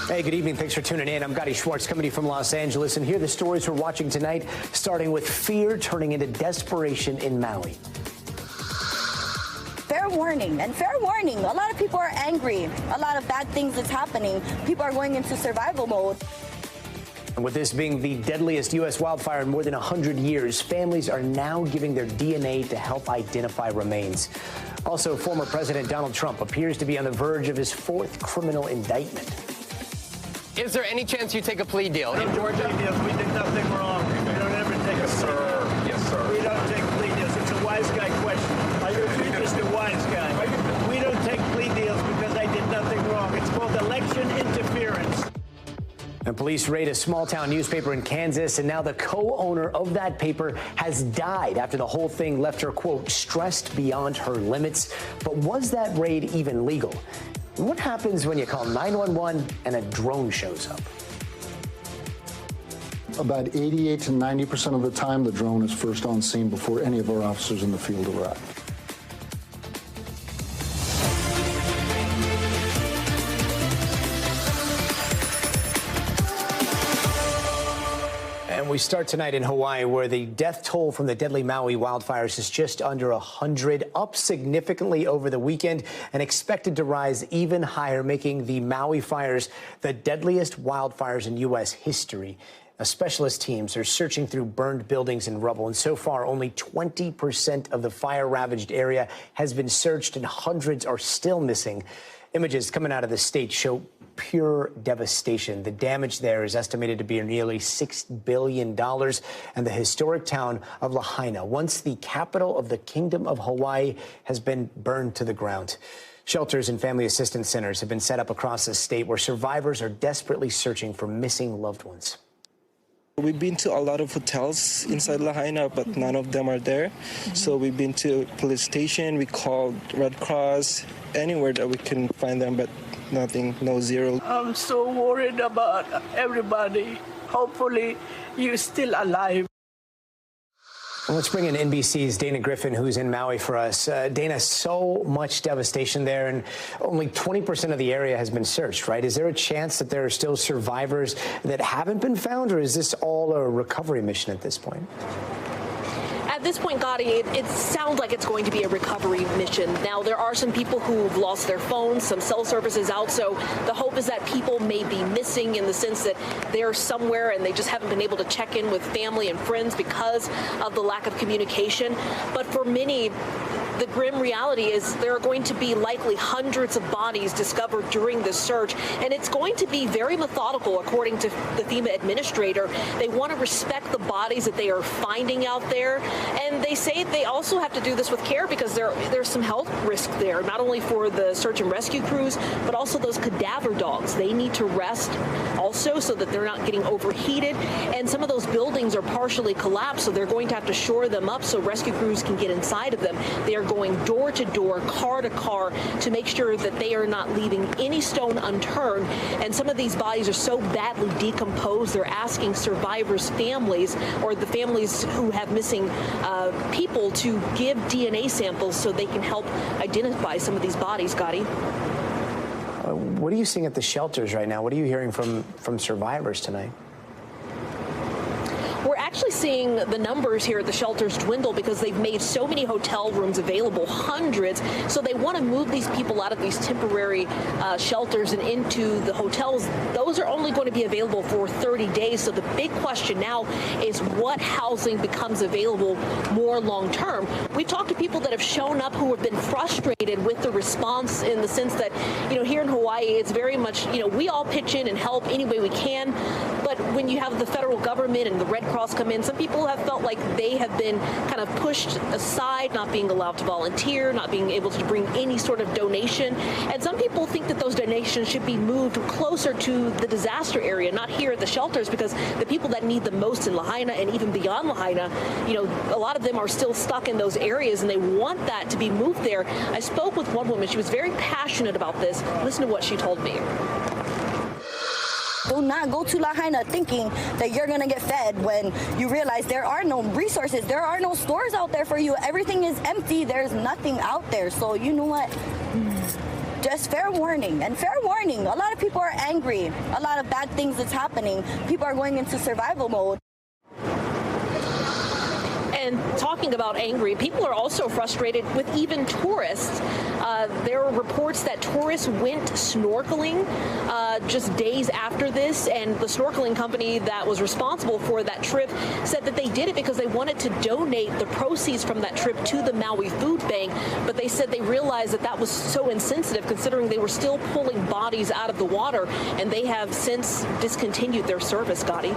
Hey, good evening. Thanks for tuning in. I'm Gadi Schwartz coming to you from Los Angeles. And here are the stories we're watching tonight, starting with fear turning into desperation in Maui. Fair warning, and fair warning. A lot of people are angry. A lot of bad things is happening. People are going into survival mode. And with this being the deadliest U.S. wildfire in more than 100 years, families are now giving their DNA to help identify remains. Also, former President Donald Trump appears to be on the verge of his fourth criminal indictment. Is there any chance you take a plea deal in Georgia? Plea deals. We did nothing wrong. We don't ever take a plea deal. Yes, sir. We don't take plea deals. It's a wise guy question. You're just a wise guy. We don't take plea deals because I did nothing wrong. It's called election interference. And police raid a small-town newspaper in Kansas, and now the co-owner of that paper has died after the whole thing left her, quote, stressed beyond her limits. But was that raid even legal? And what happens when you call 911 and a drone shows up? About 88 to 90% of the time, the drone is first on scene before any of our officers in the field arrive. And we start tonight in Hawaii, where the death toll from the deadly Maui wildfires is just under 100, up significantly over the weekend and expected to rise even higher, making the Maui fires the deadliest wildfires in U.S. history. Specialist teams are searching through burned buildings and rubble, and so far only 20% of the fire-ravaged area has been searched and hundreds are still missing. Images coming out of the state show pure devastation. The damage there is estimated to be nearly $6 billion, and the historic town of Lahaina, once the capital of the Kingdom of Hawaii, has been burned to the ground. Shelters and family assistance centers have been set up across the state where survivors are desperately searching for missing loved ones. We've been to a lot of hotels inside Lahaina, but none of them are there. So we've been to police station, we called Red Cross, anywhere that we can find them, but nothing, no zero. I'm so worried about everybody. Hopefully, you're still alive. Well, let's bring in NBC's Dana Griffin, who's in Maui for us. Dana, so much devastation there, and only 20% of the area has been searched, right? Is there a chance that there are still survivors that haven't been found, or is this all a recovery mission at this point? At this point, Gadi, it sounds like it's going to be a recovery mission. Now, there are some people who've lost their phones, some cell service is out, so the hope is that people may be missing in the sense that they're somewhere and they just haven't been able to check in with family and friends because of the lack of communication. But for many, the grim reality is there are going to be likely hundreds of bodies discovered during this search, and it's going to be very methodical, according to the FEMA administrator. They want to respect the bodies that they are finding out there, and they say they also have to do this with care because there's some health risk there, not only for the search and rescue crews, but also those cadaver dogs. They need to rest also so that they're not getting overheated, and some of those buildings are partially collapsed, so they're going to have to shore them up so rescue crews can get inside of them. They are going door to door, car to car, to make sure that they are not leaving any stone unturned. And some of these bodies are so badly decomposed, they're asking survivors' families or the families who have missing people to give DNA samples so they can help identify some of these bodies, Gadi. What are you seeing at the shelters right now? What are you hearing from survivors tonight? We're actually seeing the numbers here at the shelters dwindle because they've made so many hotel rooms available, hundreds. So they want to move these people out of these temporary shelters and into the hotels. Those are only going to be available for 30 days. So the big question now is what housing becomes available more long term. We've talked to people that have shown up who have been frustrated with the response in the sense that, here in Hawaii, it's very much, we all pitch in and help any way we can. But when you have the federal government and the Red Cross come in, some people have felt like they have been kind of pushed aside, not being allowed to volunteer, not being able to bring any sort of donation. And some people think that those donations should be moved closer to the disaster area, not here at the shelters, because the people that need the most in Lahaina and even beyond Lahaina, a lot of them are still stuck in those areas and they want that to be moved there. I spoke with one woman. She was very passionate about this. Listen to what she told me. Do not go to Lahaina thinking that you're going to get fed when you realize there are no resources. There are no stores out there for you. Everything is empty. There's nothing out there. So you know what? just fair warning. And fair warning, a lot of people are angry. A lot of bad things that's happening. People are going into survival mode. And talking about angry, people are also frustrated with even tourists. There are reports that tourists went snorkeling just days after this, and the snorkeling company that was responsible for that trip said that they did it because they wanted to donate the proceeds from that trip to the Maui Food Bank, but they said they realized that that was so insensitive considering they were still pulling bodies out of the water, and they have since discontinued their service, Gadi.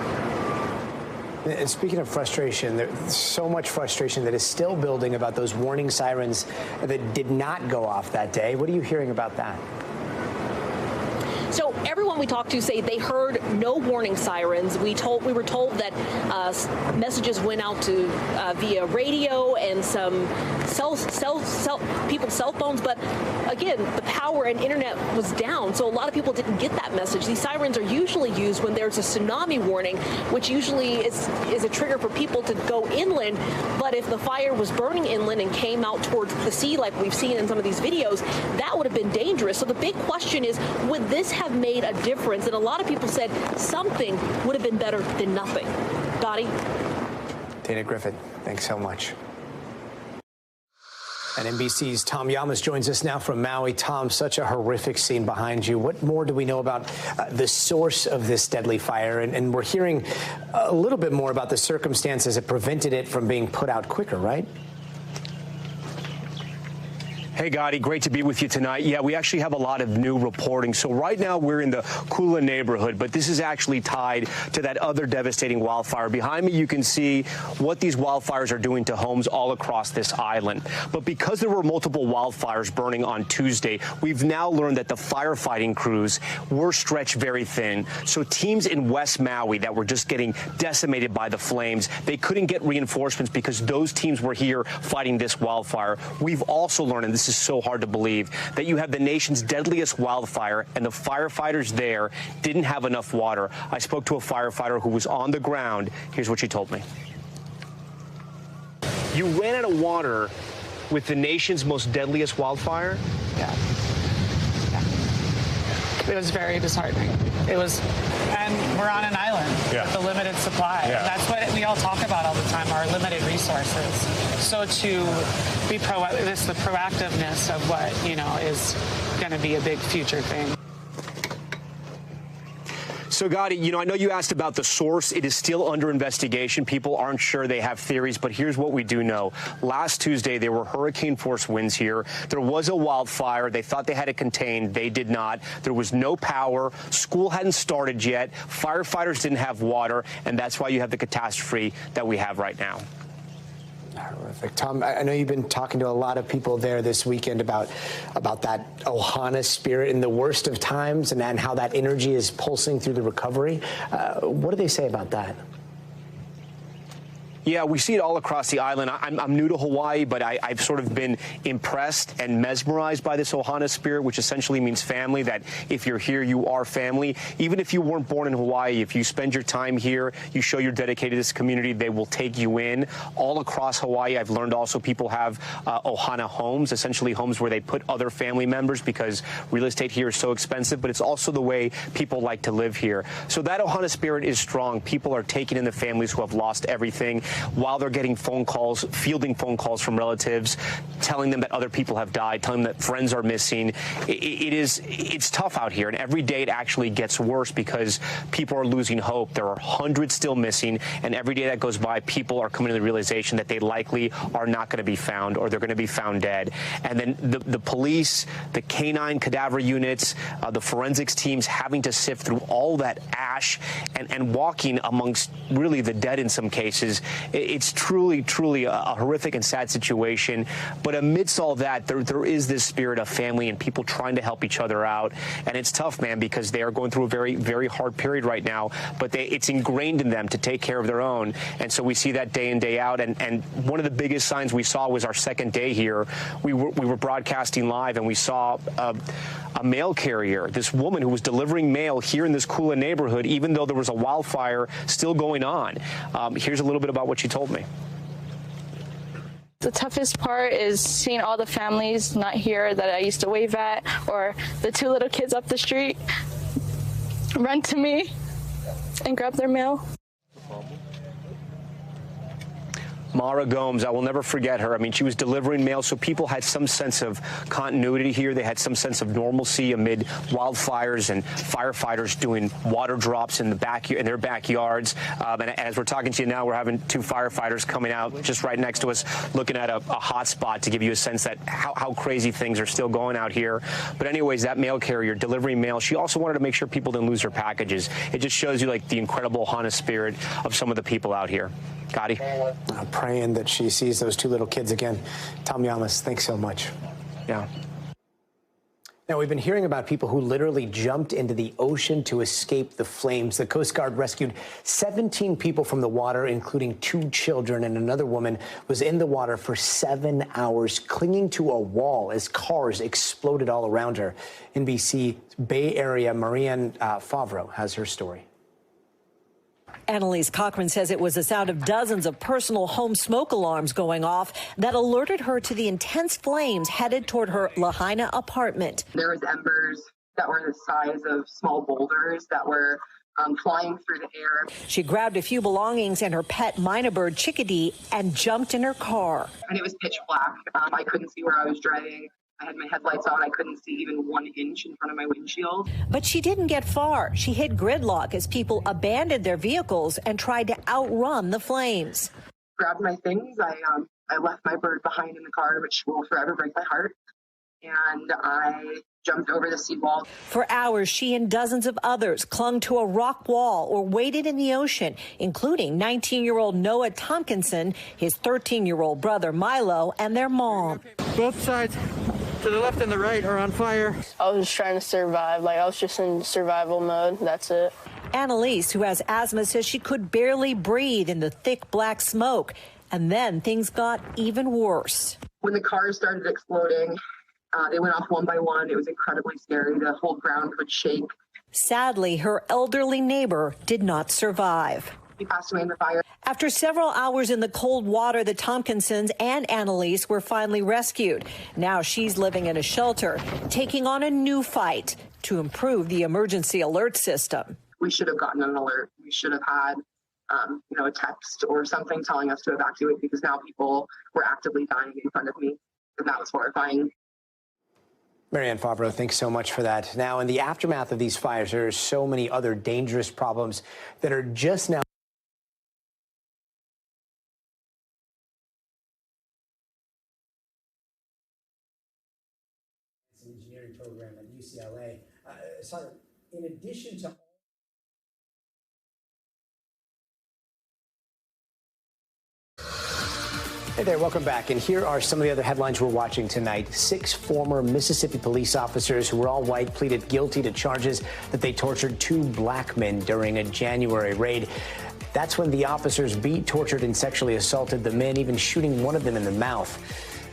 And speaking of frustration, there's so much frustration that is still building about those warning sirens that did not go off that day. What are you hearing about that? So everyone we talked to say they heard no warning sirens. We were told that messages went out to via radio and some people's cell phones, but again, the power and internet was down, so a lot of people didn't get that message. These sirens are usually used when there's a tsunami warning, which usually is a trigger for people to go inland. But if the fire was burning inland and came out towards the sea, like we've seen in some of these videos, that would have been dangerous. So the big question is, would this have made a difference? And a lot of people said something would have been better than nothing. Gadi? Dana Griffin, thanks so much. And NBC's Tom Yamas joins us now from Maui. Tom, such a horrific scene behind you. What more do we know about the source of this deadly fire? And we're hearing a little bit more about the circumstances that prevented it from being put out quicker, right? Hey, Gadi, great to be with you tonight. Yeah, we actually have a lot of new reporting. So right now we're in the Kula neighborhood, but this is actually tied to that other devastating wildfire. Behind me, you can see what these wildfires are doing to homes all across this island. But because there were multiple wildfires burning on Tuesday, we've now learned that the firefighting crews were stretched very thin. So teams in West Maui that were just getting decimated by the flames, they couldn't get reinforcements because those teams were here fighting this wildfire. We've also learned, and this is so hard to believe, that you have the nation's deadliest wildfire and the firefighters there didn't have enough water. I spoke to a firefighter who was on the ground. Here's what she told me. You ran out of water with the nation's most deadliest wildfire? Yeah. It was very disheartening. It was, and we're on an island with a limited supply. Yeah. That's what we all talk about all the time, our limited resources. So to be the proactiveness of what, is going to be a big future thing. So, Gadi, I know you asked about the source. It is still under investigation. People aren't sure. They have theories, but here's what we do know. Last Tuesday, there were hurricane-force winds here. There was a wildfire. They thought they had it contained. They did not. There was no power. School hadn't started yet. Firefighters didn't have water, and that's why you have the catastrophe that we have right now. Horrific. Tom, I know you've been talking to a lot of people there this weekend about that Ohana spirit in the worst of times and how that energy is pulsing through the recovery. What do they say about that? Yeah, we see it all across the island. I'm new to Hawaii, but I've sort of been impressed and mesmerized by this Ohana spirit, which essentially means family, that if you're here, you are family. Even if you weren't born in Hawaii, if you spend your time here, you show you're dedicated to this community, they will take you in. All across Hawaii, I've learned also people have Ohana homes, essentially homes where they put other family members because real estate here is so expensive, but it's also the way people like to live here. So that Ohana spirit is strong. People are taking in the families who have lost everything, while they're getting phone calls, fielding phone calls from relatives, telling them that other people have died, telling them that friends are missing. It's tough out here, and every day it actually gets worse because people are losing hope. There are hundreds still missing, and every day that goes by, people are coming to the realization that they likely are not going to be found, or they're going to be found dead. And then the police, the canine cadaver units, the forensics teams having to sift through all that ash and walking amongst really the dead in some cases. It's truly, truly a horrific and sad situation. But amidst all that, there is this spirit of family and people trying to help each other out. And it's tough, man, because they are going through a very, very hard period right now. But it's ingrained in them to take care of their own. And so we see that day in, day out. And one of the biggest signs we saw was our second day here. We were broadcasting live, and we saw a mail carrier, this woman who was delivering mail here in this Kula neighborhood, even though there was a wildfire still going on. Here's a little bit about what she told me. The toughest part is seeing all the families not here that I used to wave at, or the two little kids up the street run to me and grab their mail. Mara Gomes, I will never forget her. I mean, she was delivering mail, so people had some sense of continuity here. They had some sense of normalcy amid wildfires and firefighters doing water drops in their backyards. And as we're talking to you now, we're having two firefighters coming out just right next to us, looking at a hot spot to give you a sense that how crazy things are still going out here. But anyways, that mail carrier delivering mail, she also wanted to make sure people didn't lose their packages. It just shows you like the incredible Ohana spirit of some of the people out here. Gadi. I'm praying that she sees those two little kids again. Tom Yamas, thanks so much. Yeah. Now, we've been hearing about people who literally jumped into the ocean to escape the flames. The Coast Guard rescued 17 people from the water, including 2 children, and another woman was in the water for 7 hours, clinging to a wall as cars exploded all around her. NBC Bay Area Marianne Favreau has her story. Annalise Cochran says it was the sound of dozens of personal home smoke alarms going off that alerted her to the intense flames headed toward her Lahaina apartment. There was embers that were the size of small boulders that were flying through the air. She grabbed a few belongings and her pet minor bird Chickadee and jumped in her car. And it was pitch black. I couldn't see where I was driving. I had my headlights on. I couldn't see even 1 inch in front of my windshield. But she didn't get far. She hit gridlock as people abandoned their vehicles and tried to outrun the flames. Grabbed my things. I left my bird behind in the car, which will forever break my heart. And I jumped over the seawall. For hours, she and dozens of others clung to a rock wall or waded in the ocean, including 19-year-old Noah Tompkinson, his 13-year-old brother Milo, and their mom. Both sides, to the left and the right, are on fire. I was just trying to survive. I was just in survival mode. That's it. Annalise, who has asthma, says she could barely breathe in the thick black smoke. And then things got even worse. When the cars started exploding, they went off one by one. It was incredibly scary. The whole ground would shake. Sadly, her elderly neighbor did not survive. He passed away in the fire. After several hours in the cold water, the Tompkinsons and Annalise were finally rescued. Now she's living in a shelter, taking on a new fight to improve the emergency alert system. We should have gotten an alert. We should have had a text or something telling us to evacuate, because now people were actively dying in front of me, and that was horrifying. Marianne Favreau, thanks so much for that. Now, in the aftermath of these fires, there are so many other dangerous problems that are just now engineering program at UCLA. In addition to Hey there, welcome back. And here are some of the other headlines we're watching tonight. 6 former Mississippi police officers who were all white pleaded guilty to charges that they tortured 2 black men during a January raid. That's when the officers beat, tortured, and sexually assaulted the men, even shooting one of them in the mouth.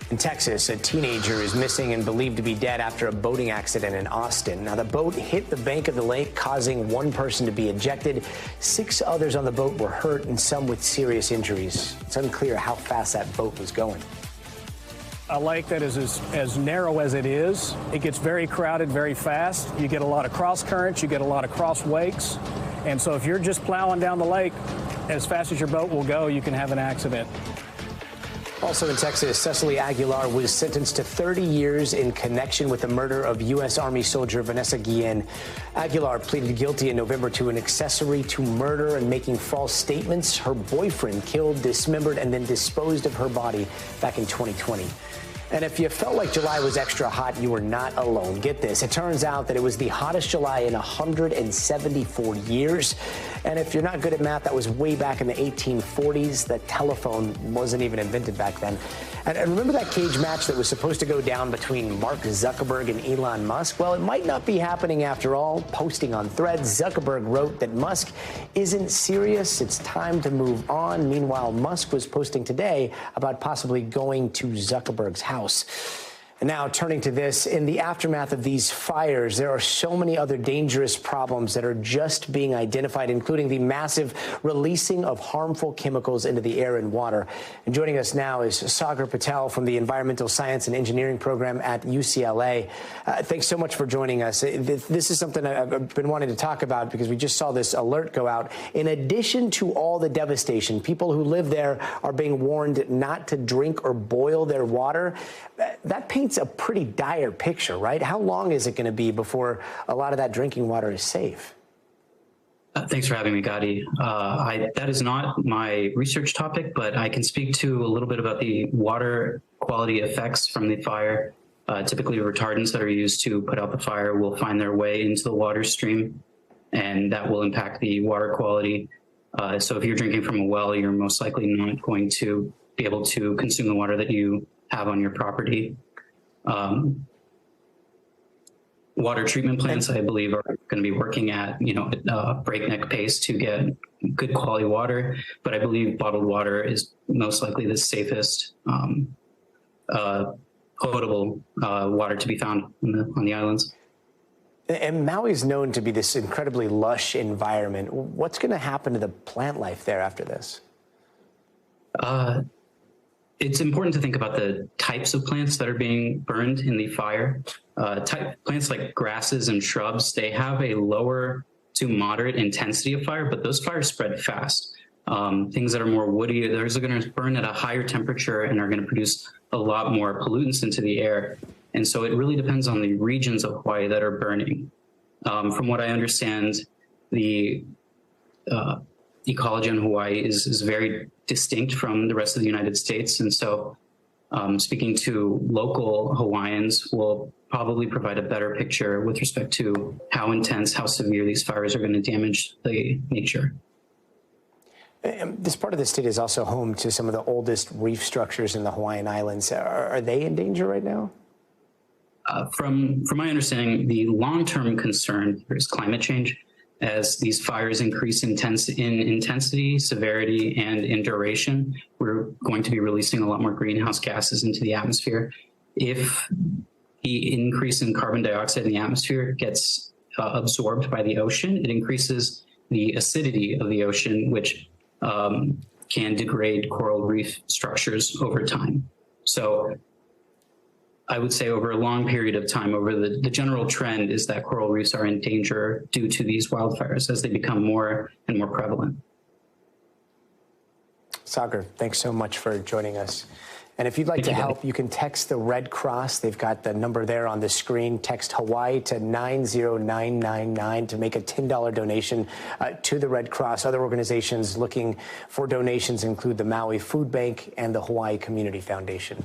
In Texas, a teenager is missing and believed to be dead after a boating accident in Austin. Now, the boat hit the bank of the lake, causing 1 person to be ejected. 6 others on the boat were hurt, and some with serious injuries. It's unclear how fast that boat was going. A lake that is as narrow as it is, it gets very crowded very fast. You get a lot of cross currents, you get a lot of cross wakes. And so if you're just plowing down the lake as fast as your boat will go, you can have an accident. Also in Texas, Cecily Aguilar was sentenced to 30 years in connection with the murder of U.S. Army soldier Vanessa Guillen. Aguilar pleaded guilty in November to an accessory to murder and making false statements. Her boyfriend killed, dismembered, and then disposed of her body back in 2020. And if you felt like July was extra hot, you were not alone. Get this. It turns out that it was the hottest July in 174 years. And if you're not good at math, that was way back in the 1840s. The telephone wasn't even invented back then. And remember that cage match that was supposed to go down between Mark Zuckerberg and Elon Musk? Well, it might not be happening after all. Posting on Threads, Zuckerberg wrote that Musk isn't serious. It's time to move on. Meanwhile, Musk was posting today about possibly going to Zuckerberg's house. And now turning to this, in the aftermath of these fires, there are so many other dangerous problems that are just being identified, including the massive releasing of harmful chemicals into the air and water. And joining us now is Sagar Patel from the Environmental Science and Engineering program at UCLA. Thanks so much for joining us. This is something I've been wanting to talk about because we just saw this alert go out. In addition to all the devastation, people who live there are being warned not to drink or boil their water. That paints a pretty dire picture, right? How long is it going to be before a lot of that drinking water is safe? Thanks for having me, Gadi. That is not my research topic, but I can speak to a little bit about the water quality effects from the fire. Typically, retardants that are used to put out the fire will find their way into the water stream, and that will impact the water quality. So if you're drinking from a well, you're most likely not going to be able to consume the water that you have on your property. Water treatment plants, I believe, are going to be working at breakneck pace to get good quality water. But I believe bottled water is most likely the safest potable water to be found on the islands. And Maui is known to be this incredibly lush environment. What's going to happen to the plant life there after this? It's important to think about the types of plants that are being burned in the fire. Plants like grasses and shrubs, they have a lower to moderate intensity of fire, but those fires spread fast. Things that are more woody, those are going to burn at a higher temperature and are going to produce a lot more pollutants into the air. And so it really depends on the regions of Hawaii that are burning. From what I understand, the ecology in Hawaii is very distinct from the rest of the United States. And so speaking to local Hawaiians will probably provide a better picture with respect to how intense, how severe these fires are going to damage the nature. This part of the state is also home to some of the oldest reef structures in the Hawaiian Islands. Are they in danger right now? From my understanding, the long-term concern is climate change. As these fires increase in intensity, severity, and in duration, we're going to be releasing a lot more greenhouse gases into the atmosphere. If the increase in carbon dioxide in the atmosphere gets absorbed by the ocean, it increases the acidity of the ocean, which can degrade coral reef structures over time. So I would say over a long period of time, over the general trend is that coral reefs are in danger due to these wildfires as they become more and more prevalent. Sagar, thanks so much for joining us. And if you'd like to help, you can text the Red Cross. They've got the number there on the screen. Text Hawaii to 90999 to make a $10 donation to the Red Cross. Other organizations looking for donations include the Maui Food Bank and the Hawaii Community Foundation.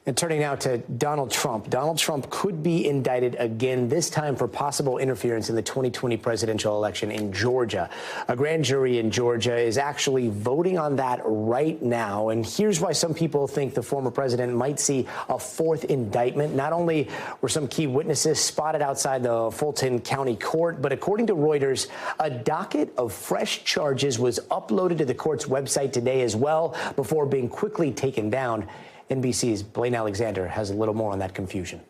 And turning now to Donald Trump. Donald Trump could be indicted again, this time for possible interference in the 2020 presidential election in Georgia. A grand jury in Georgia is actually voting on that right now. And here's why some people think the former president might see a fourth indictment. Not only were some key witnesses spotted outside the Fulton County Court, but according to Reuters, a docket of fresh charges was uploaded to the court's website today as well before being quickly taken down. NBC's Blaine Alexander has a little more on that confusion.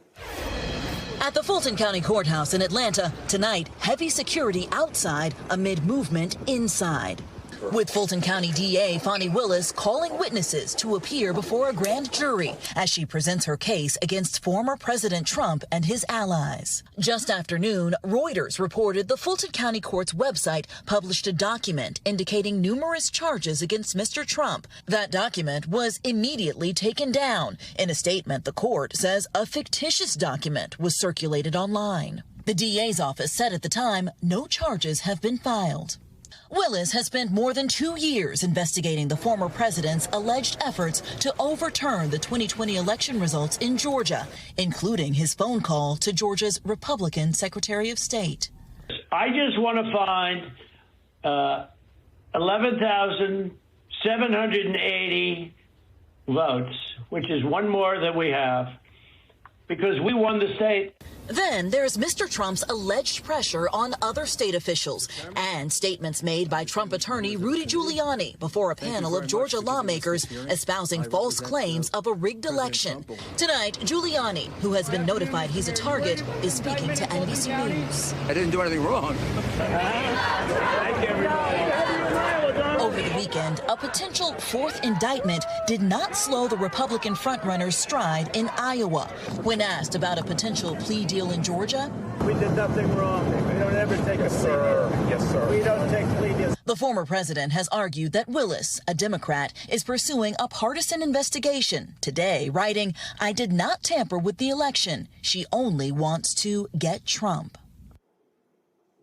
At the Fulton County Courthouse in Atlanta, tonight, heavy security outside amid movement inside. With Fulton County DA Fonnie Willis calling witnesses to appear before a grand jury as she presents her case against former President Trump and his allies. Just after noon, Reuters reported the Fulton County Court's website published a document indicating numerous charges against Mr. Trump. That document was immediately taken down. In a statement, the court says a fictitious document was circulated online. The DA's office said at the time no charges have been filed. Willis has spent more than 2 years investigating the former president's alleged efforts to overturn the 2020 election results in Georgia, including his phone call to Georgia's Republican Secretary of State. I just want to find 11,780 votes, which is one more than we have, because we won the state. Then there's Mr. Trump's alleged pressure on other state officials and statements made by Trump attorney Rudy Giuliani before a panel of Georgia lawmakers espousing false claims of a rigged election. Tonight, Giuliani, who has been notified he's a target, is speaking to NBC News. I didn't do anything wrong. Over the weekend, a potential fourth indictment did not slow the Republican frontrunner's stride in Iowa. When asked about a potential plea deal in Georgia, We did nothing wrong. We don't ever take a plea deal. Yes, sir. We don't take plea deals. the former president has argued that Willis, a Democrat, is pursuing a partisan investigation. Today, writing, "I did not tamper with the election. She only wants to get Trump."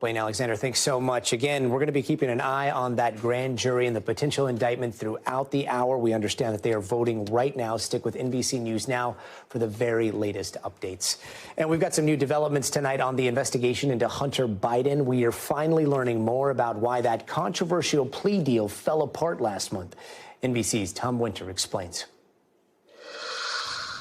Blaine Alexander, thanks so much. Again, we're going to be keeping an eye on that grand jury and the potential indictment throughout the hour. We understand that they are voting right now. Stick with NBC News Now for the very latest updates. And we've got some new developments tonight on the investigation into Hunter Biden. We are finally learning more about why that controversial plea deal fell apart last month. NBC's Tom Winter explains.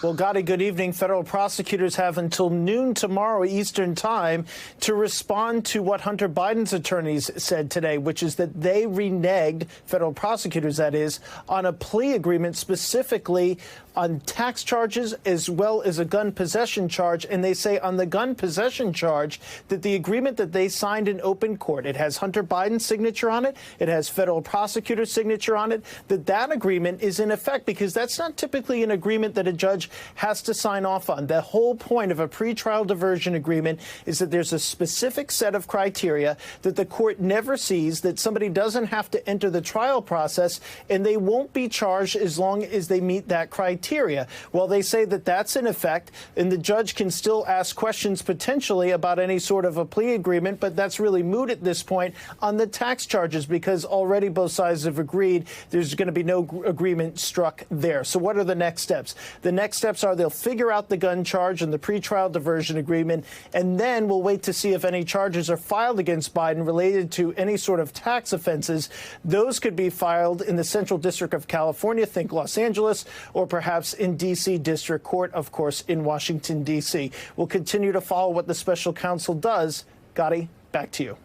Well, Gadi, good evening. Federal prosecutors have until noon tomorrow Eastern time to respond to what Hunter Biden's attorneys said today, which is that they reneged, federal prosecutors that is, on a plea agreement specifically on tax charges as well as a gun possession charge. And they say on the gun possession charge that the agreement that they signed in open court, it has Hunter Biden's signature on it, it has federal prosecutor's signature on it, that agreement is in effect because that's not typically an agreement that a judge has to sign off on. The whole point of a pretrial diversion agreement is that there's a specific set of criteria that the court never sees, that somebody doesn't have to enter the trial process, and they won't be charged as long as they meet that criteria. Well, they say that that's in effect, and the judge can still ask questions potentially about any sort of a plea agreement, but that's really moot at this point on the tax charges because already both sides have agreed there's going to be no agreement struck there. So what are the next steps? The next steps are they'll figure out the gun charge and the pretrial diversion agreement, and then we'll wait to see if any charges are filed against Biden related to any sort of tax offenses. Those could be filed in the Central District of California, think Los Angeles, or perhaps in D.C. District Court, of course, in Washington, D.C. We'll continue to follow what the special counsel does. Gadi, back to you.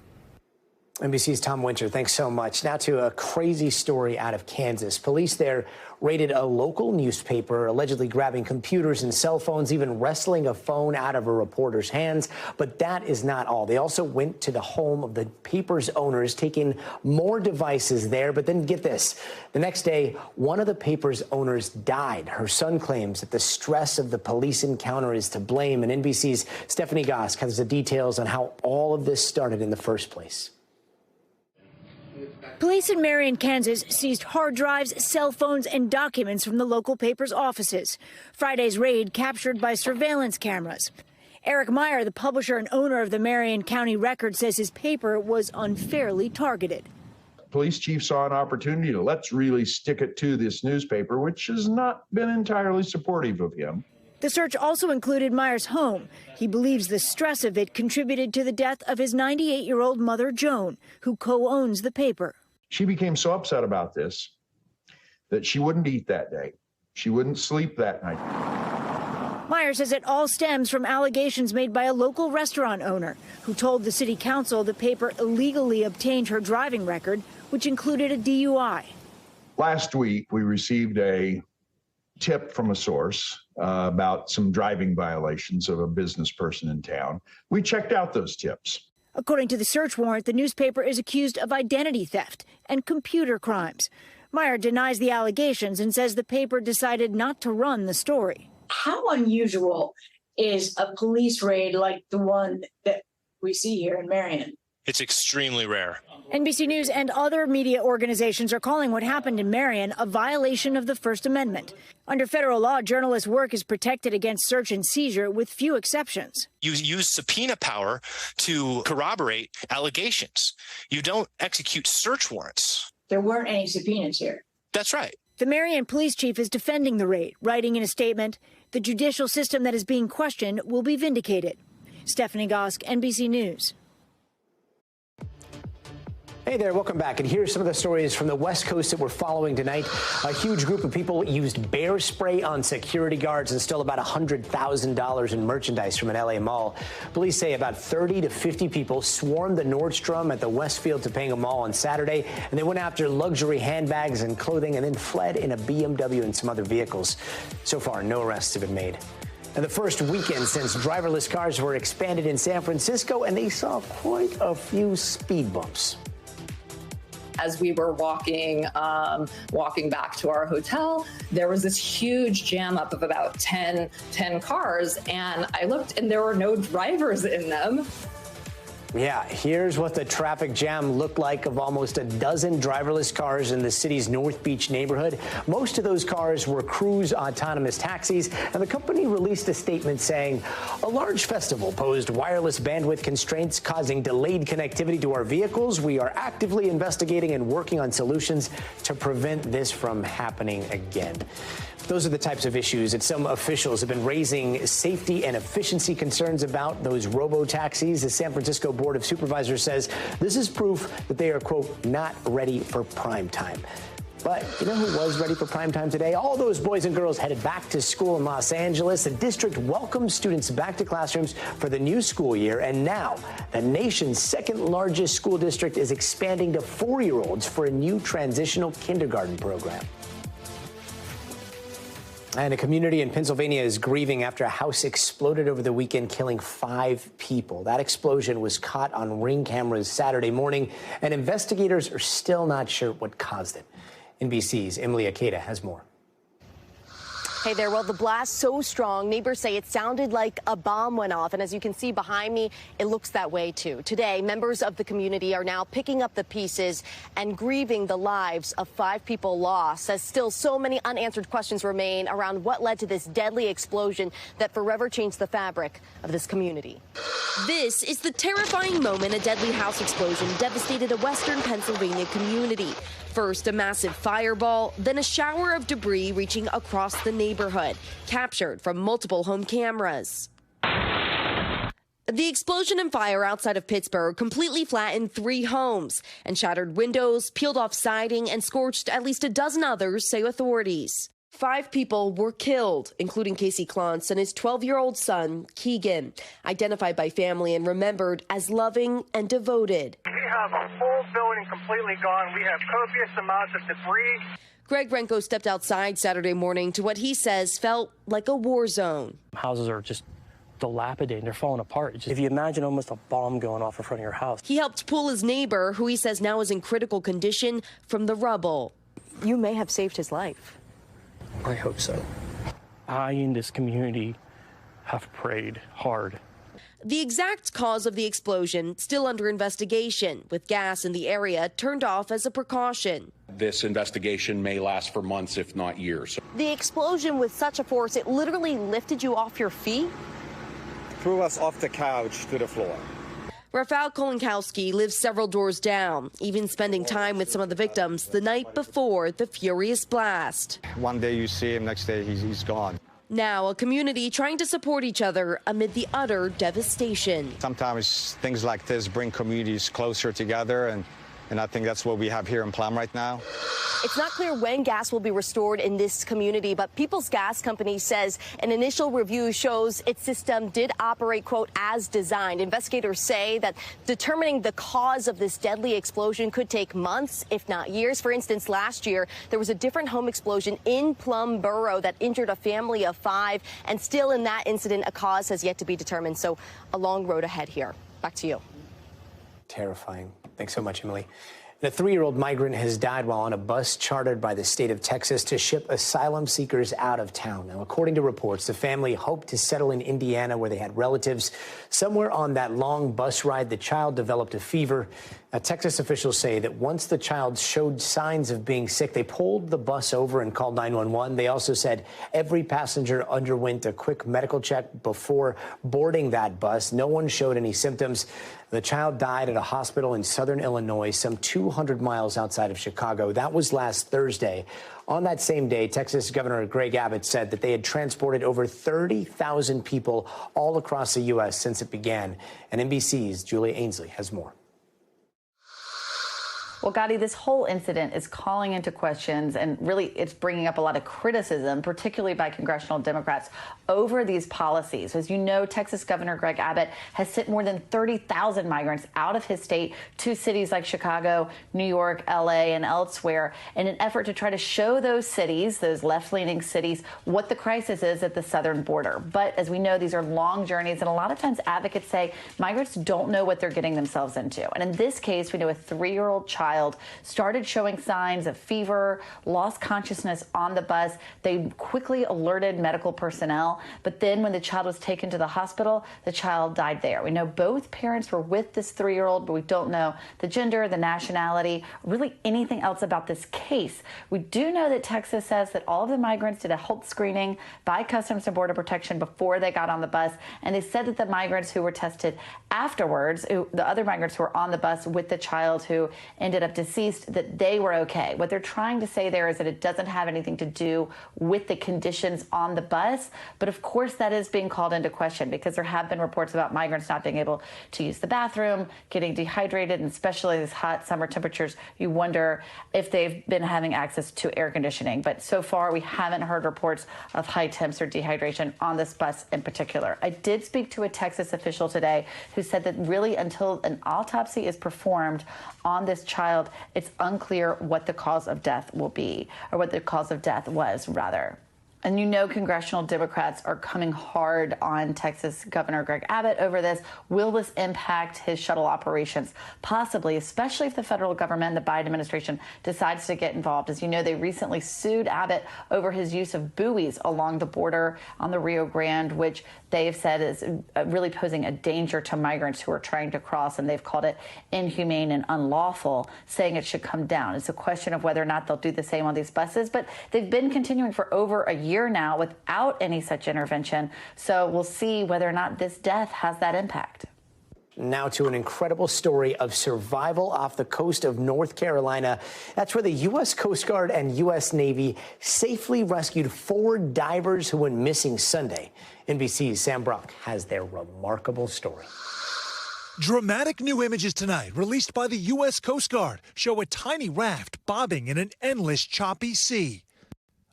NBC's Tom Winter, thanks so much. Now to a crazy story out of Kansas. Police there raided a local newspaper, allegedly grabbing computers and cell phones, even wresting a phone out of a reporter's hands. But that is not all. They also went to the home of the paper's owners, taking more devices there. But then get this. The next day, one of the paper's owners died. Her son claims that the stress of the police encounter is to blame. And NBC's Stephanie Gosk has the details on how all of this started in the first place. Police in Marion, Kansas, seized hard drives, cell phones, and documents from the local paper's offices. Friday's raid captured by surveillance cameras. Eric Meyer, the publisher and owner of the Marion County Record, says his paper was unfairly targeted. Police chief saw an opportunity to let's really stick it to this newspaper, which has not been entirely supportive of him. The search also included Meyer's home. He believes the stress of it contributed to the death of his 98-year-old mother, Joan, who co-owns the paper. She became so upset about this that she wouldn't eat that day. She wouldn't sleep that night. Meyer says it all stems from allegations made by a local restaurant owner who told the city council the paper illegally obtained her driving record, which included a DUI. Last week, we received a tip from a source about some driving violations of a business person in town. We checked out those tips. According to the search warrant, the newspaper is accused of identity theft and computer crimes. Meyer denies the allegations and says the paper decided not to run the story. How unusual is a police raid like the one that we see here in Marion? It's extremely rare. NBC News and other media organizations are calling what happened in Marion a violation of the First Amendment. Under federal law, journalists' work is protected against search and seizure with few exceptions. You use subpoena power to corroborate allegations. You don't execute search warrants. There weren't any subpoenas here. That's right. The Marion police chief is defending the raid, writing in a statement, "The judicial system that is being questioned will be vindicated." Stephanie Gosk, NBC News. Hey there, welcome back. And here's some of the stories from the West Coast that we're following tonight. A huge group of people used bear spray on security guards and stole about $100,000 in merchandise from an LA mall. Police say about 30 to 50 people swarmed the Nordstrom at the Westfield Topanga Mall on Saturday, and they went after luxury handbags and clothing and then fled in a BMW and some other vehicles. So far, no arrests have been made. And the first weekend since driverless cars were expanded in San Francisco, and they saw quite a few speed bumps. As we were walking back to our hotel, there was this huge jam up of about 10 cars, and I looked and there were no drivers in them. Yeah, here's what the traffic jam looked like of almost a dozen driverless cars in the city's North Beach neighborhood. Most of those cars were Cruise autonomous taxis, and the company released a statement saying, a large festival posed wireless bandwidth constraints causing delayed connectivity to our vehicles. We are actively investigating and working on solutions to prevent this from happening again. Those are the types of issues that some officials have been raising safety and efficiency concerns about those robo-taxis. The San Francisco Board of Supervisors says this is proof that they are, quote, not ready for prime time. But you know who was ready for prime time today? All those boys and girls headed back to school in Los Angeles. The district welcomed students back to classrooms for the new school year. And now the nation's second largest school district is expanding to 4-year-olds for a new transitional kindergarten program. And a community in Pennsylvania is grieving after a house exploded over the weekend, killing 5 people. That explosion was caught on Ring cameras Saturday morning, and investigators are still not sure what caused it. NBC's Emily Akeda has more. Hey there. Well, the blast so strong, neighbors say it sounded like a bomb went off. And as you can see behind me, it looks that way, too. Today, members of the community are now picking up the pieces and grieving the lives of 5 people lost, as still so many unanswered questions remain around what led to this deadly explosion that forever changed the fabric of this community. This is the terrifying moment a deadly house explosion devastated a western Pennsylvania community. First, a massive fireball, then a shower of debris reaching across the neighborhood, captured from multiple home cameras. The explosion and fire outside of Pittsburgh completely flattened 3 homes and shattered windows, peeled off siding, and scorched at least a dozen others, say authorities. 5 people were killed, including Casey Klontz and his 12-year-old son, Keegan, identified by family and remembered as loving and devoted. We have a whole building completely gone. We have copious amounts of debris. Greg Renko stepped outside Saturday morning to what he says felt like a war zone. Houses are just dilapidated. They're falling apart. If you imagine almost a bomb going off in front of your house. He helped pull his neighbor, who he says now is in critical condition, from the rubble. You may have saved his life. I hope so. I in this community have prayed hard. The exact cause of the explosion still under investigation, with gas in the area turned off as a precaution. This investigation may last for months, if not years. The explosion with such a force, it literally lifted you off your feet? Threw us off the couch to the floor. Rafael Kolinkowski lives several doors down, even spending time with some of the victims the night before the furious blast. One day you see him, next day he's gone. Now a community trying to support each other amid the utter devastation. Sometimes things like this bring communities closer together, and I think that's what we have here in Plum right now. It's not clear when gas will be restored in this community, but People's Gas Company says an initial review shows its system did operate, quote, as designed. Investigators say that determining the cause of this deadly explosion could take months, if not years. For instance, last year, there was a different home explosion in Plum Borough that injured a family of 5, and still in that incident, a cause has yet to be determined. So a long road ahead here. Back to you. Terrifying. Thanks so much, Emily. The 3-year-old migrant has died while on a bus chartered by the state of Texas to ship asylum seekers out of town. Now, according to reports, the family hoped to settle in Indiana where they had relatives. Somewhere on that long bus ride, the child developed a fever. Texas officials say that once the child showed signs of being sick, they pulled the bus over and called 911. They also said every passenger underwent a quick medical check before boarding that bus. No one showed any symptoms. The child died at a hospital in southern Illinois, some 200 miles outside of Chicago. That was last Thursday. On that same day, Texas Governor Greg Abbott said that they had transported over 30,000 people all across the U.S. since it began. And NBC's Julia Ainsley has more. Well, Gadi, this whole incident is calling into questions, and really it's bringing up a lot of criticism, particularly by congressional Democrats, over these policies. As you know, Texas Governor Greg Abbott has sent more than 30,000 migrants out of his state to cities like Chicago, New York, LA, and elsewhere in an effort to try to show those cities, those left-leaning cities, what the crisis is at the southern border. But as we know, these are long journeys, and a lot of times advocates say migrants don't know what they're getting themselves into. And in this case, we know a 3-year-old child started showing signs of fever, lost consciousness on the bus. They quickly alerted medical personnel, but then when the child was taken to the hospital, the child died there. We know both parents were with this 3-year-old, but we don't know the gender, the nationality, really anything else about this case. We do know that Texas says that all of the migrants did a health screening by Customs and Border Protection before they got on the bus, and they said that the migrants who were tested afterwards, the other migrants who were on the bus with the child who ended up deceased, that they were okay. What they're trying to say there is that it doesn't have anything to do with the conditions on the bus. But of course, that is being called into question because there have been reports about migrants not being able to use the bathroom, getting dehydrated, and especially these hot summer temperatures, you wonder if they've been having access to air conditioning. But so far, we haven't heard reports of high temps or dehydration on this bus in particular. I did speak to a Texas official today who said that really until an autopsy is performed on this child, it's unclear what the cause of death will be, or what the cause of death was, rather. And you know congressional Democrats are coming hard on Texas Governor Greg Abbott over this. Will this impact his shuttle operations? Possibly, especially if the federal government, the Biden administration, decides to get involved. As you know, they recently sued Abbott over his use of buoys along the border on the Rio Grande, which they've said is really posing a danger to migrants who are trying to cross, and they've called it inhumane and unlawful, saying it should come down. It's a question of whether or not they'll do the same on these buses, but they've been continuing for over a year now without any such intervention. So we'll see whether or not this death has that impact. Now to an incredible story of survival off the coast of North Carolina. That's where the U.S. Coast Guard and U.S. Navy safely rescued 4 divers who went missing Sunday. NBC's Sam Brock has their remarkable story. Dramatic new images tonight, released by the U.S. Coast Guard, show a tiny raft bobbing in an endless choppy sea.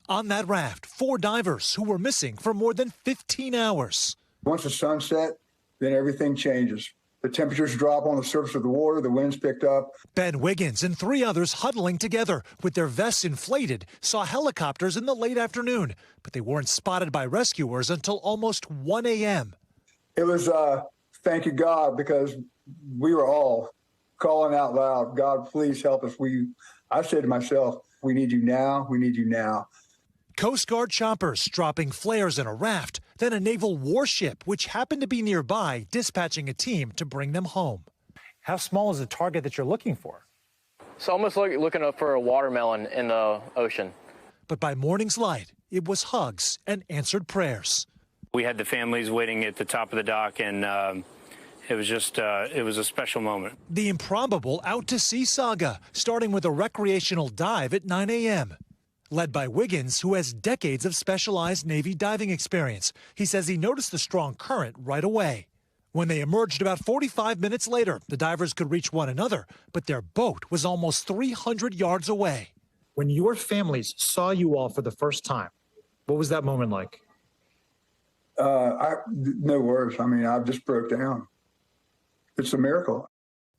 On that raft, 4 divers who were missing for more than 15 hours. Once the sun set, then everything changes. The temperatures drop on the surface of the water, the winds picked up. Ben Wiggins and 3 others huddling together with their vests inflated saw helicopters in the late afternoon, but they weren't spotted by rescuers until almost 1 a.m. It was, thank you, God, because we were all calling out loud, God, please help us. I said to myself, we need you now, we need you now. Coast Guard choppers dropping flares in a raft, then a naval warship, which happened to be nearby, dispatching a team to bring them home. How small is the target that you're looking for? It's almost like looking up for a watermelon in the ocean. But by morning's light, it was hugs and answered prayers. We had the families waiting at the top of the dock, and it was just, it was a special moment. The improbable out-to-sea saga, starting with a recreational dive at 9 a.m. Led by Wiggins, who has decades of specialized Navy diving experience. He says he noticed the strong current right away. When they emerged about 45 minutes later, the divers could reach one another, but their boat was almost 300 yards away. When your families saw you all for the first time, what was that moment like? No words. I mean, I just broke down. It's a miracle.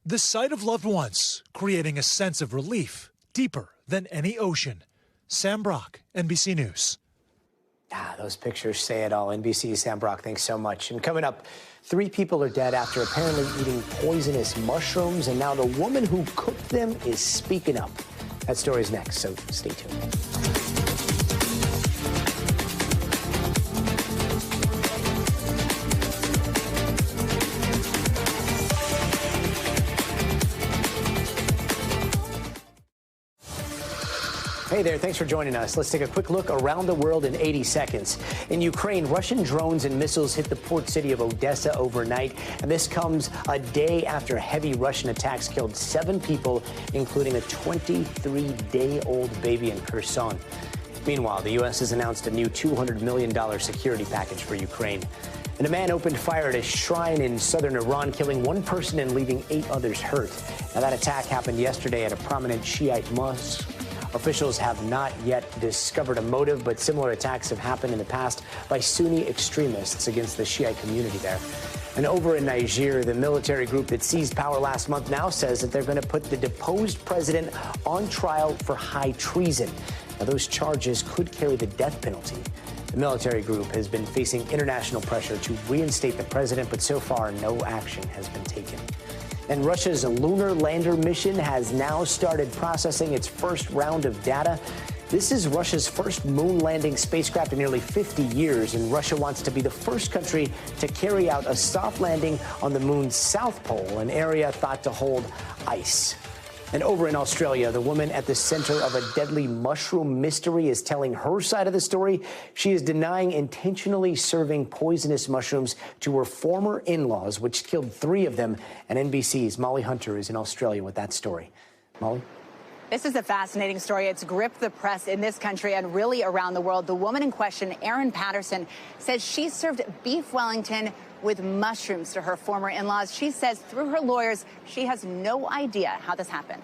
The sight of loved ones, creating a sense of relief deeper than any ocean. Sam Brock, NBC News. Those pictures say it all. NBC's Sam Brock, thanks so much. And coming up, 3 people are dead after apparently eating poisonous mushrooms, and now the woman who cooked them is speaking up. That story's next, so stay tuned. Hey there, thanks for joining us. Let's take a quick look around the world in 80 seconds. In Ukraine, Russian drones and missiles hit the port city of Odessa overnight, and this comes a day after heavy Russian attacks killed 7 people, including a 23-day-old baby in Kherson. Meanwhile, the U.S. has announced a new $200 million security package for Ukraine. And a man opened fire at a shrine in southern Iran, killing one person and leaving 8 others hurt. Now, that attack happened yesterday at a prominent Shiite mosque. Officials have not yet discovered a motive, but similar attacks have happened in the past by Sunni extremists against the Shiite community there. And over in Niger, the military group that seized power last month now says that they're going to put the deposed president on trial for high treason. Now, those charges could carry the death penalty. The military group has been facing international pressure to reinstate the president, but so far no action has been taken. And Russia's lunar lander mission has now started processing its first round of data. This is Russia's first moon landing spacecraft in nearly 50 years, and Russia wants to be the first country to carry out a soft landing on the moon's south pole, an area thought to hold ice. And over in Australia, the woman at the center of a deadly mushroom mystery is telling her side of the story. She is denying intentionally serving poisonous mushrooms to her former in-laws, which killed 3 of them. And NBC's Molly Hunter is in Australia with that story. Molly? This is a fascinating story. It's gripped the press in this country and really around the world. The woman in question, Erin Patterson, says she served beef Wellington with mushrooms to her former in-laws. She says through her lawyers, she has no idea how this happened.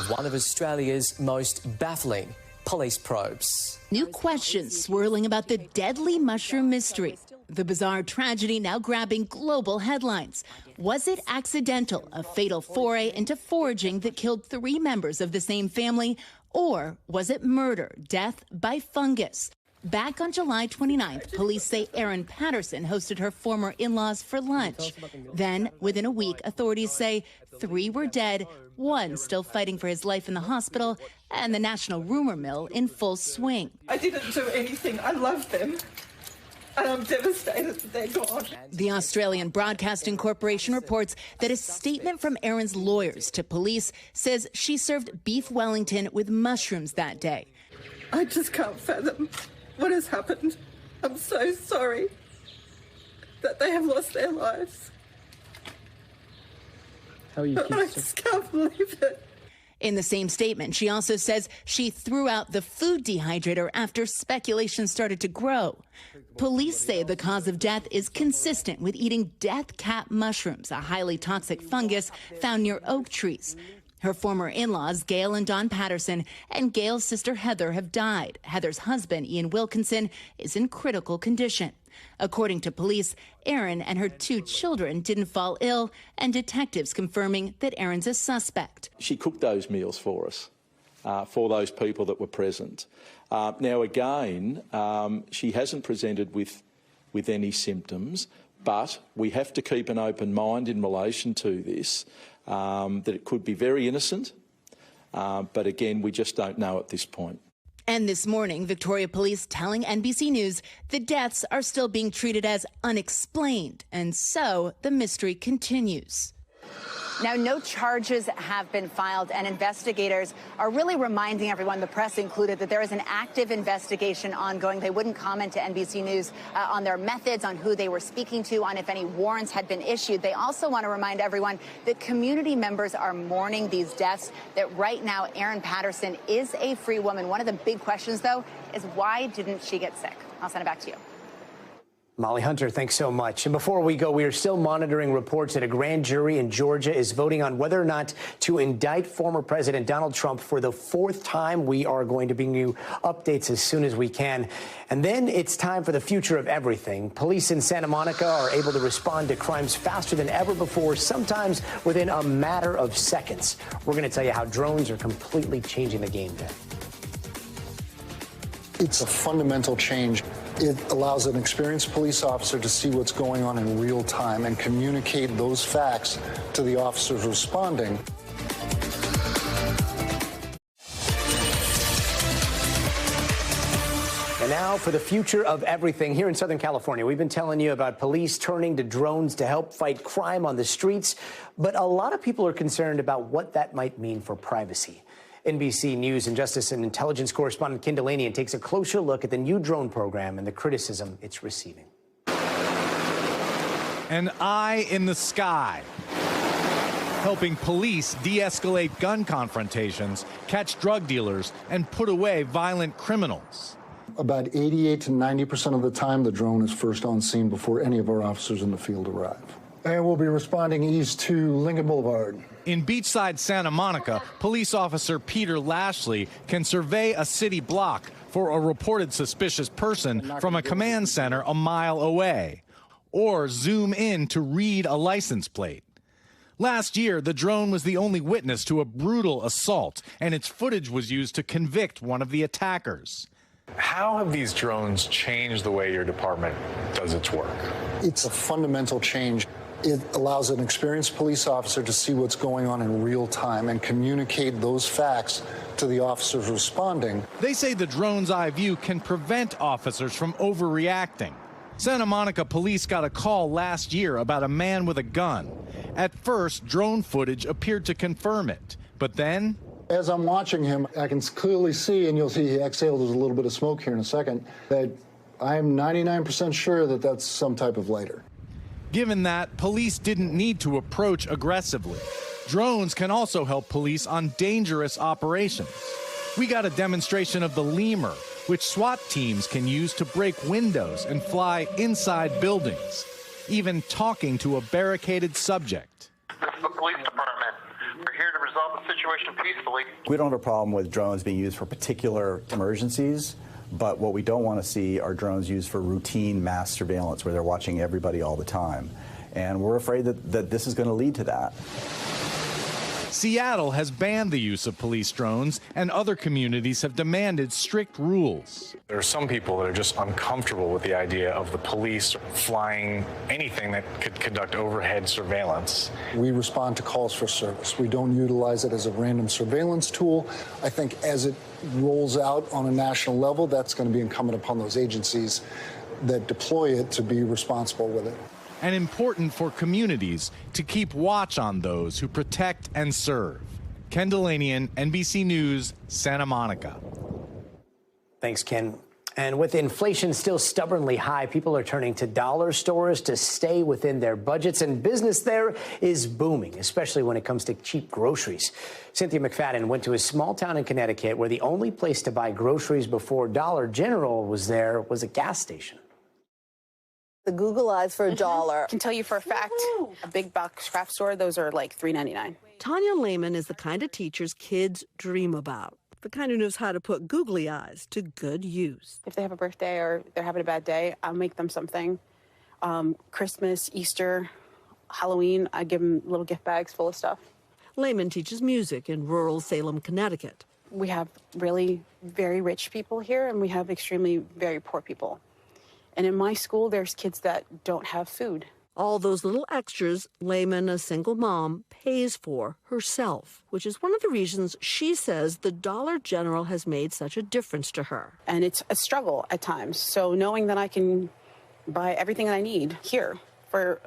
One of Australia's most baffling police probes. New questions swirling about the deadly mushroom mystery. The bizarre tragedy now grabbing global headlines. Was it accidental, a fatal foray into foraging that killed 3 members of the same family? Or was it murder, death by fungus? Back on July 29th, police say Erin Patterson hosted her former in-laws for lunch. Then, within a week, authorities say 3 were dead, 1 still fighting for his life in the hospital, and the national rumor mill in full swing. I didn't do anything. I love them. And I'm devastated that they're gone. The Australian Broadcasting Corporation reports that a statement from Erin's lawyers to police says she served beef Wellington with mushrooms that day. I just can't fathom what has happened. I'm so sorry that they have lost their lives. How are you? I just can't believe it. In the same statement, she also says she threw out the food dehydrator after speculation started to grow. Police say the cause of death is consistent with eating death cap mushrooms, a highly toxic fungus found near oak trees. Her former in-laws, Gail and Don Patterson, and Gail's sister Heather have died. Heather's husband, Ian Wilkinson, is in critical condition. According to police, Erin and her 2 children didn't fall ill, and detectives confirming that Erin's a suspect. She cooked those meals for us, for those people that were present. Now, again, she hasn't presented with any symptoms, but we have to keep an open mind in relation to this, that it could be very innocent, but again, we just don't know at this point. And this morning, Victoria Police telling NBC News the deaths are still being treated as unexplained, and so the mystery continues. Now, no charges have been filed, and investigators are really reminding everyone, the press included, that there is an active investigation ongoing. They wouldn't comment to NBC News on their methods, on who they were speaking to, on if any warrants had been issued. They also want to remind everyone that community members are mourning these deaths, that right now Erin Patterson is a free woman. One of the big questions, though, is why didn't she get sick? I'll send it back to you. Molly Hunter, thanks so much. And before we go, we are still monitoring reports that a grand jury in Georgia is voting on whether or not to indict former President Donald Trump for the 4th time. We are going to bring you updates as soon as we can. And then it's time for the future of everything. Police in Santa Monica are able to respond to crimes faster than ever before, sometimes within a matter of seconds. We're going to tell you how drones are completely changing the game there. It's a fundamental change. It allows an experienced police officer to see what's going on in real time and communicate those facts to the officers responding. And now for the future of everything here in Southern California. We've been telling you about police turning to drones to help fight crime on the streets, but a lot of people are concerned about what that might mean for privacy. NBC News and Justice and Intelligence correspondent Ken Delaney takes a closer look at the new drone program and the criticism it's receiving. An eye in the sky, helping police de-escalate gun confrontations, catch drug dealers, and put away violent criminals. About 88 to 90% of the time, the drone is first on scene before any of our officers in the field arrive. And we'll be responding east to Lincoln Boulevard. In beachside Santa Monica, police officer Peter Lashley can survey a city block for a reported suspicious person from a command center a mile away, or zoom in to read a license plate. Last year, the drone was the only witness to a brutal assault, and its footage was used to convict one of the attackers. How have these drones changed the way your department does its work? It's a fundamental change. It allows an experienced police officer to see what's going on in real time and communicate those facts to the officers responding. They say the drone's eye view can prevent officers from overreacting. Santa Monica police got a call last year about a man with a gun. At first, drone footage appeared to confirm it, but then... As I'm watching him, I can clearly see, and you'll see he exhales a little bit of smoke here in a second, that I'm 99% sure that that's some type of lighter. Given that, police didn't need to approach aggressively. Drones can also help police on dangerous operations. We got a demonstration of the lemur, which SWAT teams can use to break windows and fly inside buildings, even talking to a barricaded subject. This is the police department. We're here to resolve the situation peacefully. We don't have a problem with drones being used for particular emergencies, but what we don't want to see are drones used for routine mass surveillance where they're watching everybody all the time. And we're afraid that this is going to lead to that. Seattle has banned the use of police drones, and other communities have demanded strict rules. There are some people that are just uncomfortable with the idea of the police flying anything that could conduct overhead surveillance. We respond to calls for service. We don't utilize it as a random surveillance tool. I think as it rolls out on a national level, that's going to be incumbent upon those agencies that deploy it to be responsible with it. And important for communities to keep watch on those who protect and serve. Ken Delanian, NBC News, Santa Monica. Thanks, Ken. And with inflation still stubbornly high, people are turning to dollar stores to stay within their budgets, and business there is booming, especially when it comes to cheap groceries. Cynthia McFadden went to a small town in Connecticut where the only place to buy groceries before Dollar General was there was a gas station. The Google eyes for $1. I can tell you for a fact, a big box craft store, those are like $3.99. Tanya Lehman is the kind of teachers kids dream about, the kind who knows how to put googly eyes to good use. If they have a birthday or they're having a bad day, I'll make them something. Christmas, Easter, Halloween, I give them little gift bags full of stuff. Lehman teaches music in rural Salem, Connecticut. We have really very rich people here, and we have extremely very poor people. And in my school, there's kids that don't have food. All those little extras Lehman, a single mom, pays for herself, which is one of the reasons she says the Dollar General has made such a difference to her. And it's a struggle at times. So knowing that I can buy everything I need here for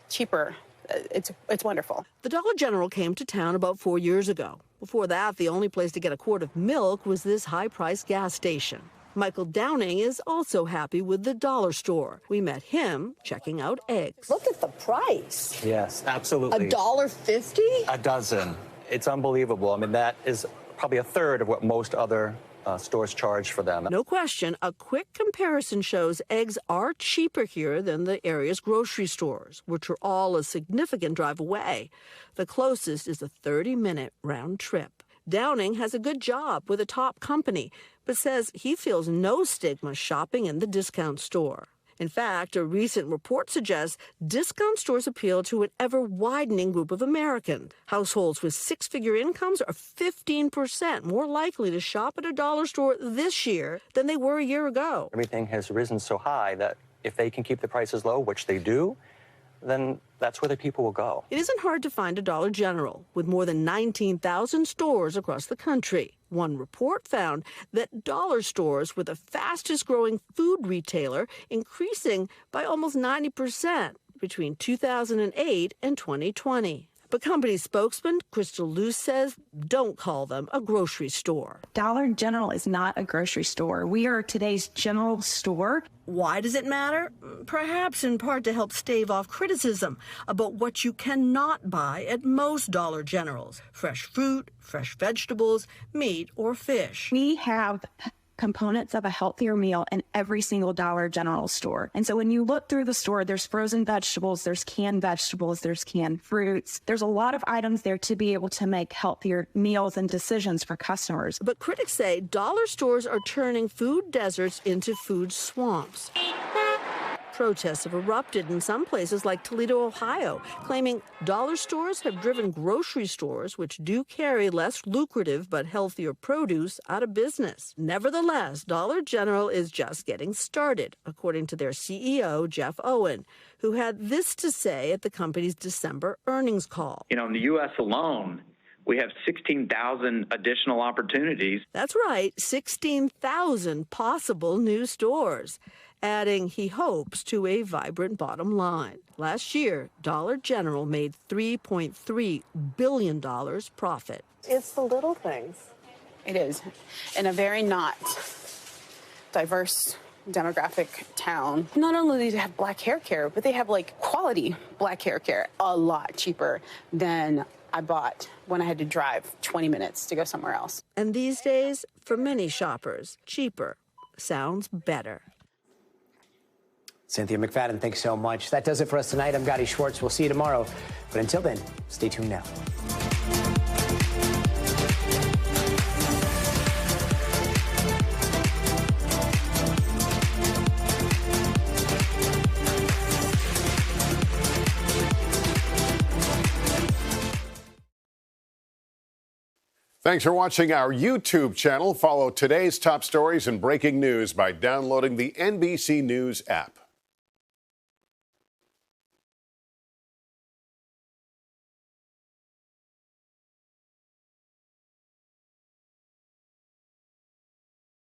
cheaper, it's wonderful. The Dollar General came to town about 4 years ago. Before that, the only place to get a quart of milk was this high-priced gas station. Michael Downing is also happy with the dollar store. We met him checking out eggs. Look at the price. Yes, absolutely. $1.50? A dozen. It's unbelievable. I mean, that is probably a third of what most other stores charge for them. No question, a quick comparison shows eggs are cheaper here than the area's grocery stores, which are all a significant drive away. The closest is a 30-minute round trip. Downing has a good job with a top company, but says he feels no stigma shopping in the discount store. In fact, a recent report suggests discount stores appeal to an ever-widening group of Americans. Households with six-figure incomes are 15% more likely to shop at a dollar store this year than they were a year ago. Everything has risen so high that if they can keep the prices low, which they do, then that's where the people will go. It isn't hard to find a Dollar General with more than 19,000 stores across the country. One report found that dollar stores were the fastest growing food retailer, increasing by almost 90% between 2008 and 2020. But company spokesman Crystal Luce says don't call them a grocery store. Dollar General is not a grocery store. We are today's general store. Why does it matter? Perhaps in part to help stave off criticism about what you cannot buy at most Dollar Generals. Fresh fruit, fresh vegetables, meat, or fish. We have components of a healthier meal in every single Dollar General store. And so when you look through the store, there's frozen vegetables, there's canned fruits. There's a lot of items there to be able to make healthier meals and decisions for customers. But critics say dollar stores are turning food deserts into food swamps. Protests have erupted in some places like Toledo, Ohio, claiming dollar stores have driven grocery stores, which do carry less lucrative but healthier produce, out of business. Nevertheless, Dollar General is just getting started, according to their CEO, Jeff Owen, who had this to say at the company's December earnings call. In the U.S. alone, we have 16,000 additional opportunities. That's right, 16,000 possible new stores, adding, he hopes, to a vibrant bottom line. Last year, Dollar General made $3.3 billion profit. It's the little things. It is. In a very not diverse demographic town, not only do they have black hair care, but they have quality black hair care, a lot cheaper than I bought when I had to drive 20 minutes to go somewhere else. And these days, for many shoppers, cheaper sounds better. Cynthia McFadden, thanks so much. That does it for us tonight. I'm Gadi Schwartz. We'll see you tomorrow. But until then, stay tuned now. Thanks for watching our YouTube channel. Follow today's top stories and breaking news by downloading the NBC News app.